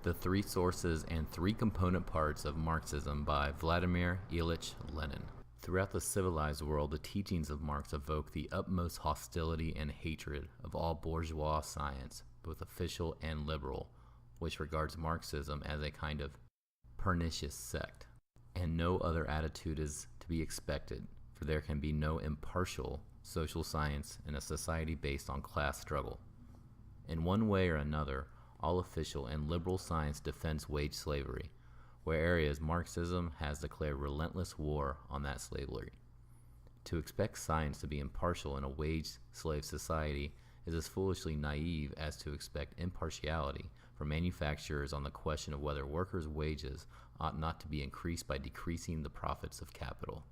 The Three Sources and Three Component Parts of Marxism by Vladimir Ilyich Lenin. Throughout the civilized world, the teachings of Marx evoke the utmost hostility and hatred of all bourgeois science, both official and liberal, which regards Marxism as a kind of pernicious sect. And no other attitude is to be expected, for there can be no impartial social science in a society based on class struggle. In one way or another, all official and liberal science defends wage slavery, whereas Marxism has declared relentless war on that slavery. To expect science to be impartial in a wage-slave society is as foolishly naive as to expect impartiality from manufacturers on the question of whether workers' wages ought not to be increased by decreasing the profits of capital.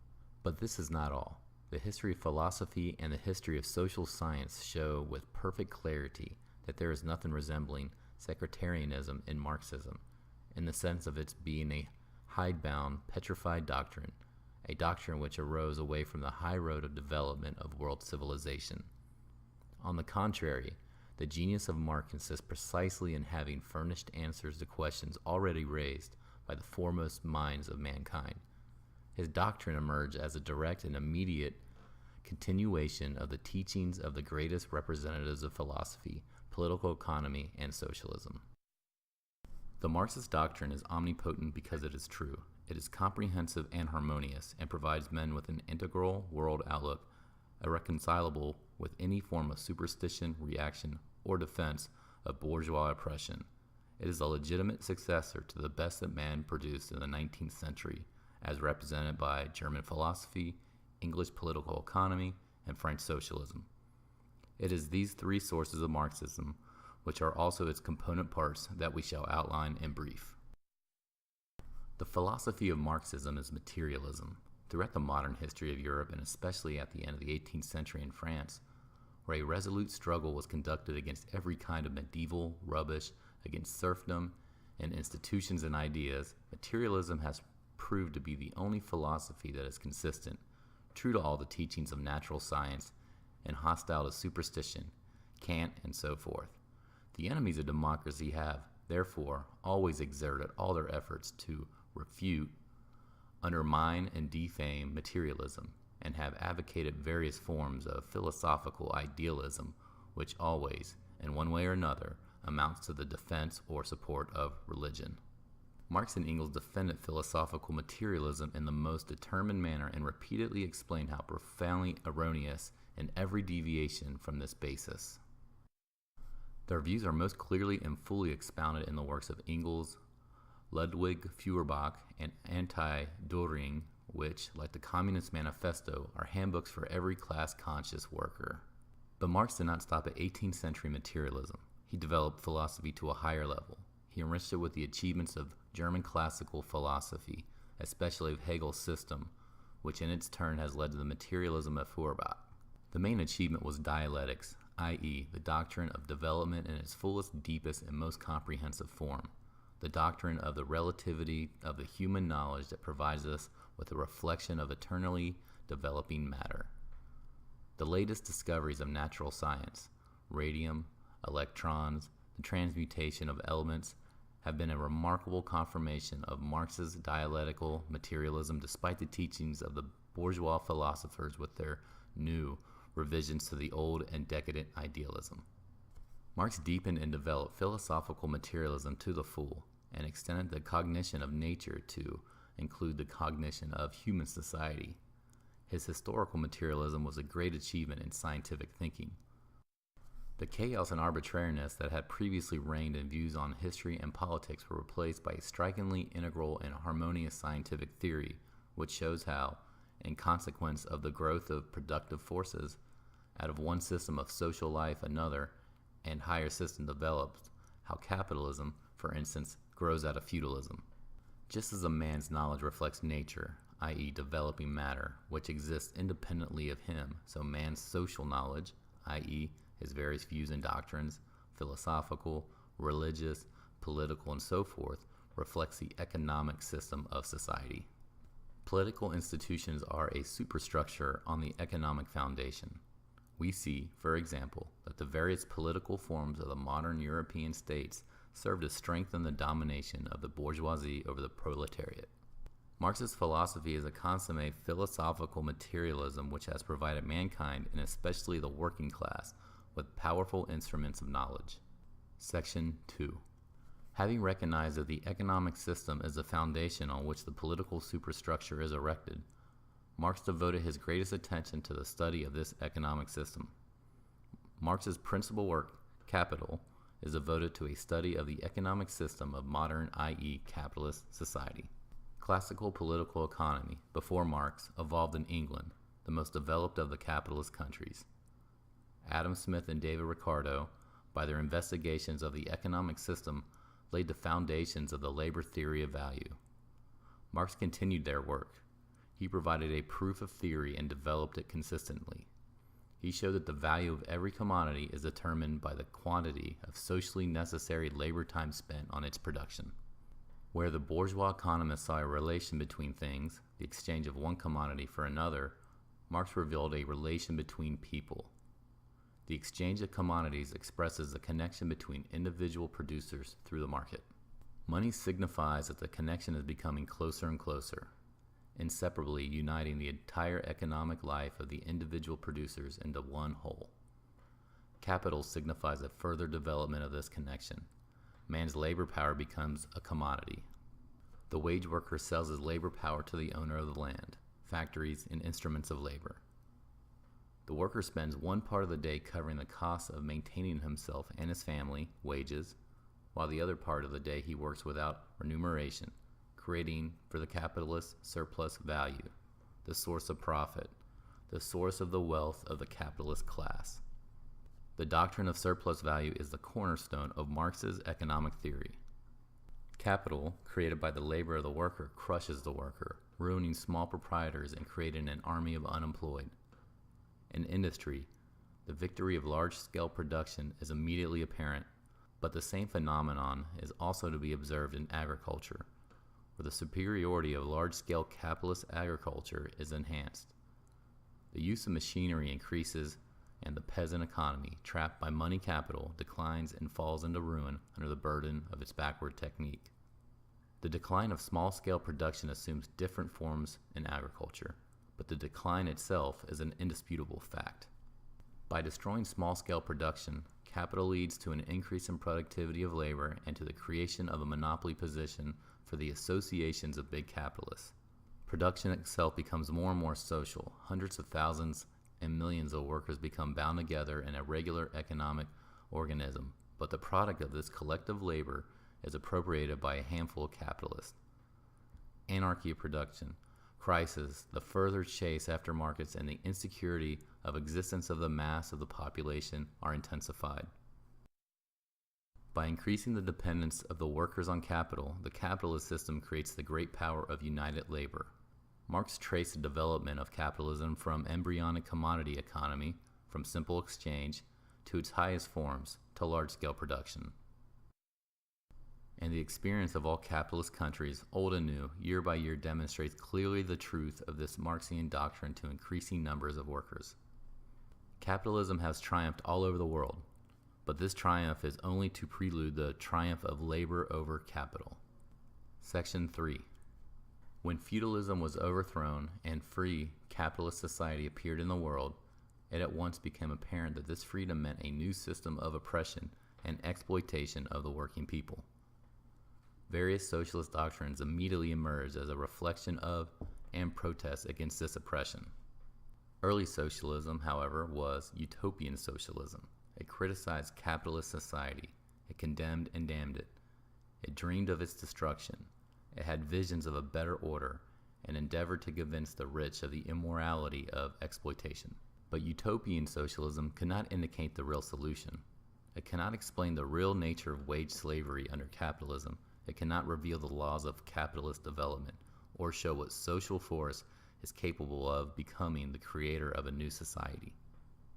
But this is not all. The history of philosophy and the history of social science show with perfect clarity that there is nothing resembling sectarianism in Marxism, in the sense of its being a hidebound, petrified doctrine, a doctrine which arose away from the high road of development of world civilization. On the contrary, the genius of Marx consists precisely in having furnished answers to questions already raised by the foremost minds of mankind. His doctrine emerged as a direct and immediate continuation of the teachings of the greatest representatives of philosophy, political economy, and socialism. The Marxist doctrine is omnipotent because it is true. It is comprehensive and harmonious, and provides men with an integral world outlook, irreconcilable with any form of superstition, reaction, or defense of bourgeois oppression. It is a legitimate successor to the best that man produced in the 19th century, as represented by German philosophy, English political economy, and French socialism. It is these three sources of Marxism, which are also its component parts, that we shall outline in brief. The philosophy of Marxism is materialism. Throughout the modern history of Europe, and especially at the end of the 18th century in France, where a resolute struggle was conducted against every kind of medieval rubbish, against serfdom and institutions and ideas, materialism has proved to be the only philosophy that is consistent, true to all the teachings of natural science, and hostile to superstition, cant, and so forth. The enemies of democracy have, therefore, always exerted all their efforts to refute, undermine, and defame materialism, and have advocated various forms of philosophical idealism, which always, in one way or another, amounts to the defense or support of religion. Marx and Engels defended philosophical materialism in the most determined manner and repeatedly explained how profoundly erroneous in every deviation from this basis. Their views are most clearly and fully expounded in the works of Engels, Ludwig Feuerbach, and Anti-Doring, which, like the Communist Manifesto, are handbooks for every class-conscious worker. But Marx did not stop at 18th century materialism. He developed philosophy to a higher level. He enriched it with the achievements of German classical philosophy, especially of Hegel's system, which in its turn has led to the materialism of Feuerbach. The main achievement was dialectics, i.e., the doctrine of development in its fullest, deepest, and most comprehensive form, the doctrine of the relativity of the human knowledge that provides us with a reflection of eternally developing matter. The latest discoveries of natural science, radium, electrons, the transmutation of elements, have been a remarkable confirmation of Marx's dialectical materialism, despite the teachings of the bourgeois philosophers with their new revisions to the old and decadent idealism. Marx deepened and developed philosophical materialism to the full, and extended the cognition of nature to include the cognition of human society. His historical materialism was a great achievement in scientific thinking. The chaos and arbitrariness that had previously reigned in views on history and politics were replaced by a strikingly integral and harmonious scientific theory, which shows how, in consequence of the growth of productive forces, out of one system of social life another and higher system develops, how capitalism, for instance, grows out of feudalism. Just as a man's knowledge reflects nature, i.e. developing matter, which exists independently of him, so man's social knowledge, i.e. his various views and doctrines, philosophical, religious, political, and so forth, reflects the economic system of society. Political institutions are a superstructure on the economic foundation. We see, for example, that the various political forms of the modern European states served to strengthen the domination of the bourgeoisie over the proletariat. Marx's philosophy is a consummate philosophical materialism which has provided mankind, and especially the working class, with powerful instruments of knowledge. Section 2. Having recognized that the economic system is the foundation on which the political superstructure is erected, Marx devoted his greatest attention to the study of this economic system. Marx's principal work, Capital, is devoted to a study of the economic system of modern, i.e., capitalist society. Classical political economy, before Marx, evolved in England, the most developed of the capitalist countries. Adam Smith and David Ricardo, by their investigations of the economic system, laid the foundations of the labor theory of value. Marx continued their work. He provided a proof of theory and developed it consistently. He showed that the value of every commodity is determined by the quantity of socially necessary labor time spent on its production. Where the bourgeois economists saw a relation between things, the exchange of one commodity for another, Marx revealed a relation between people. The exchange of commodities expresses the connection between individual producers through the market. Money signifies that the connection is becoming closer and closer, inseparably uniting the entire economic life of the individual producers into one whole. Capital signifies a further development of this connection. Man's labor power becomes a commodity. The wage worker sells his labor power to the owner of the land, factories, and instruments of labor. The worker spends one part of the day covering the costs of maintaining himself and his family, wages, while the other part of the day he works without remuneration, creating for the capitalist surplus value, the source of profit, the source of the wealth of the capitalist class. The doctrine of surplus value is the cornerstone of Marx's economic theory. Capital, created by the labor of the worker, crushes the worker, ruining small proprietors and creating an army of unemployed. In industry, the victory of large-scale production is immediately apparent, but the same phenomenon is also to be observed in agriculture, where the superiority of large-scale capitalist agriculture is enhanced. The use of machinery increases, and the peasant economy, trapped by money capital, declines and falls into ruin under the burden of its backward technique. The decline of small-scale production assumes different forms in agriculture, but the decline itself is an indisputable fact. By destroying small-scale production, capital leads to an increase in productivity of labor and to the creation of a monopoly position for the associations of big capitalists. Production itself becomes more and more social. Hundreds of thousands and millions of workers become bound together in a regular economic organism, but the product of this collective labor is appropriated by a handful of capitalists. Anarchy of production, crisis, the further chase after markets, and the insecurity of existence of the mass of the population are intensified. By increasing the dependence of the workers on capital, the capitalist system creates the great power of united labor. Marx traced the development of capitalism from embryonic commodity economy, from simple exchange, to its highest forms, to large-scale production. And the experience of all capitalist countries, old and new, year by year demonstrates clearly the truth of this Marxian doctrine to increasing numbers of workers. Capitalism has triumphed all over the world, but this triumph is only to prelude the triumph of labor over capital. Section 3. When feudalism was overthrown and free capitalist society appeared in the world, it at once became apparent that this freedom meant a new system of oppression and exploitation of the working people. Various socialist doctrines immediately emerged as a reflection of and protest against this oppression. Early socialism, however, was utopian socialism. It criticized capitalist society. It condemned and damned it. It dreamed of its destruction. It had visions of a better order and endeavored to convince the rich of the immorality of exploitation. But utopian socialism cannot indicate the real solution. It cannot explain the real nature of wage slavery under capitalism. It cannot reveal the laws of capitalist development or show what social force is capable of becoming the creator of a new society.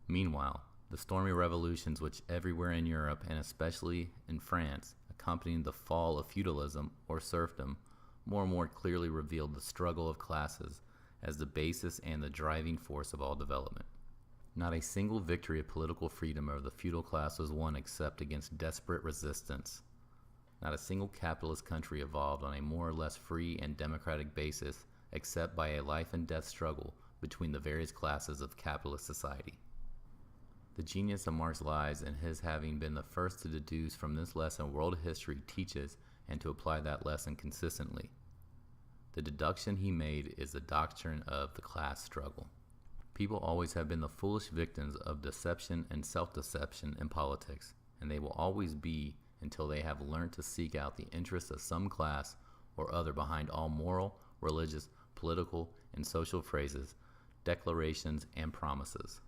Meanwhile, the stormy revolutions which everywhere in Europe and especially in France accompanied the fall of feudalism or serfdom more and more clearly revealed the struggle of classes as the basis and the driving force of all development. Not a single victory of political freedom over the feudal class was won except against desperate resistance. Not a single capitalist country evolved on a more or less free and democratic basis except by a life and death struggle between the various classes of capitalist society. The genius of Marx lies in his having been the first to deduce from this lesson world history teaches and to apply that lesson consistently. The deduction he made is the doctrine of the class struggle. People always have been the foolish victims of deception and self-deception in politics, and they will always be until they have learned to seek out the interests of some class or other behind all moral, religious, political, and social phrases, declarations, and promises.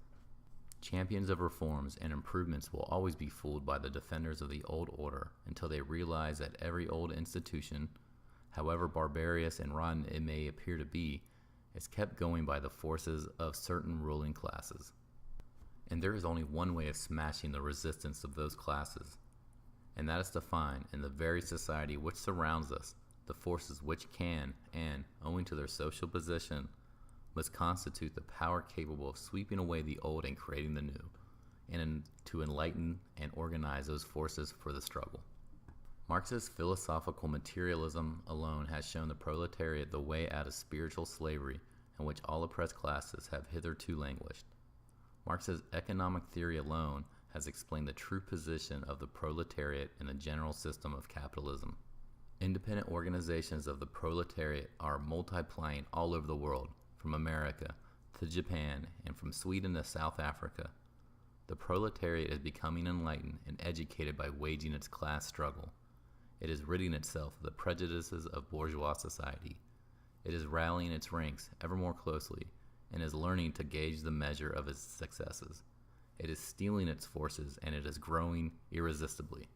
Champions of reforms and improvements will always be fooled by the defenders of the old order until they realize that every old institution, however barbarous and rotten it may appear to be, is kept going by the forces of certain ruling classes. And there is only one way of smashing the resistance of those classes, and that is to find in the very society which surrounds us the forces which can, and, owing to their social position, must constitute the power capable of sweeping away the old and creating the new, and to enlighten and organize those forces for the struggle. Marx's philosophical materialism alone has shown the proletariat the way out of spiritual slavery in which all oppressed classes have hitherto languished. Marx's economic theory alone has explained the true position of the proletariat in the general system of capitalism. Independent organizations of the proletariat are multiplying all over the world, from America to Japan and from Sweden to South Africa. The proletariat is becoming enlightened and educated by waging its class struggle. It is ridding itself of the prejudices of bourgeois society. It is rallying its ranks ever more closely and is learning to gauge the measure of its successes. It is steeling its forces and it is growing irresistibly.